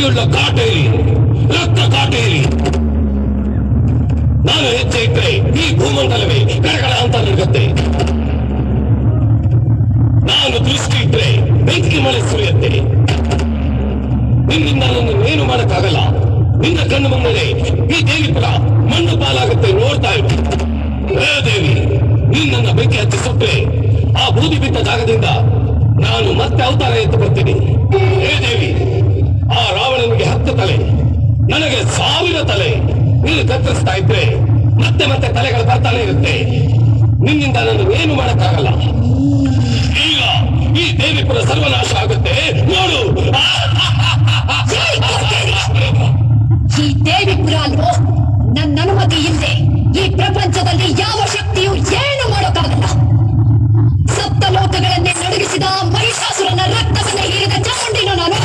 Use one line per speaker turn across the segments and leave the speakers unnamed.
ಶಕ್ತಿಯುಳ್ಳ ಕಾಟೇರಿ, ರಕ್ತ ಕಾಟೇರಿ. ನಾನು ಹೆಜ್ಜೆ ಇಟ್ಟರೆ ಈ ಭೂಮಂಡಲವೇ ಗಡಗಡ ಅಂತ ನಡುಗುತ್ತೆ. ನಾನು ದೃಷ್ಟಿ ಇಟ್ಟರೆ ಬೆಂಕಿ ಮಳೆ ಸುರಿಯುತ್ತೆ. ನಿನ್ನಿಂದ ನನ್ನ ಏನು ಮಾಡಕ್ಕಾಗಲ್ಲ. ನಿನ್ನ ಕಣ್ಣು ಮುಂದೆ ಈ ದೇವಿಪುರ ಮಣ್ಣು ಪಾಲಾಗುತ್ತೆ, ನೋಡ್ತಾ ಇರು. ಹೇ ದೇವಿ, ನಿನ್ನ ಬೆಂಕಿ ಹಚ್ಚಿ ಸುಟ್ಟರೆ ಆ ಬೂದಿ ಬಿದ್ದ ಜಾಗದಿಂದ ನಾನು ಮತ್ತೆ ಅವತಾರ ಎತ್ತು ಬರ್ತೀನಿ. ಹೇ ದೇವಿ, ಆ ರಾವಣನಿಗೆ 10 ತಲೆ, ನನಗೆ 1000 ತಲೆ. ನೀನು ಕತ್ತರಿಸ್ತಾ ಇದ್ರೆ ಮತ್ತೆ ಮತ್ತೆ ತಲೆಗಳು ಬರ್ತಾನೆ ಇರುತ್ತೆ. ನಿನ್ನಿಂದ ನಾನು ಏನು ಮಾಡಕ್ಕಾಗಲ್ಲ. ಈಗ ಈ ದೇವಿಪುರ ಸರ್ವನಾಶ ಆಗುತ್ತೆ, ನೋಡು.
ಈ ದೇವಿಪುರ ಅಲ್ವೋ, ನನ್ನ ಅನುಮತಿ ಇಲ್ಲದೆ ಈ ಪ್ರಪಂಚದಲ್ಲಿ ಯಾವ ಶಕ್ತಿಯು ಏನು ಮಾಡೋಕ್ಕಾಗಲ್ಲ. ಸಪ್ತ ಲೋಕಗಳನ್ನೇ ನಡುಗಿಸಿದ ಮಹಿಷಾಸುರನ ರಕ್ತವನ್ನ ಹೀರಿದ ಚಾಮುಂಡಿನೋ ನಾನು.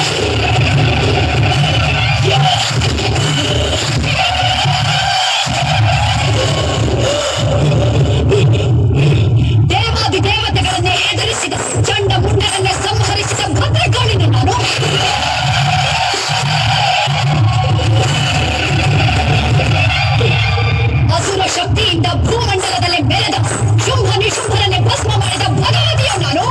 ದೇವಾದಿ ದೇವತೆಗಳನ್ನೇ ಎದುರಿಸಿದ ಚಂಡ ಮುಂಡರನ್ನೇ ಸಂಹರಿಸಿದ ಭದ್ರಕಾಳಿನ ನಾನು. ಅಸುರ ಶಕ್ತಿಯಿಂದ ಭೂಮಂಡಲದಲ್ಲಿ ಬೆಳೆದ ಶುಂಭ ನಿಶುಂಭರನ್ನೇ ಭಸ್ಮ ಮಾಡಿದ ಭಗವತಿಯು ನಾನು.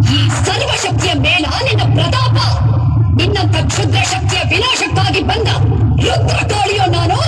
ಈ ಸರ್ವಶಕ್ತಿಯ ಮೇಲ ನಿನ್ನ ಪ್ರತಾಪ, ನಿನ್ನಂತ ಕ್ಷುದ್ರ ಶಕ್ತಿಯ ವಿನಾಶಕ್ಕಾಗಿ ಬಂದ ರುದ್ರಕಾಳಿಯೋ ನಾನು.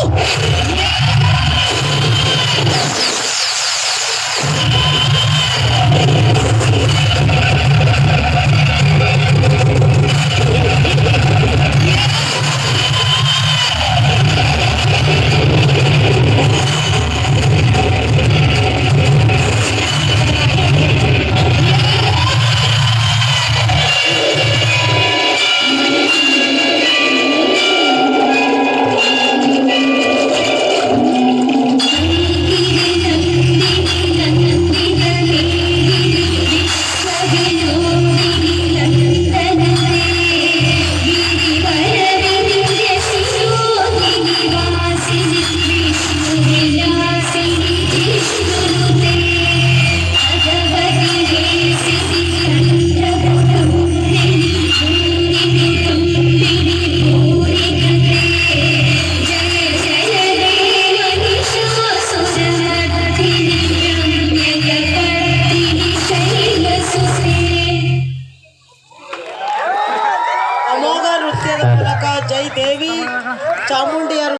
ಅಮೋಘ ನೃತ್ಯದ ಮೂಲಕ ಜೈ ದೇವಿ ಚಾಮುಂಡಿಯರು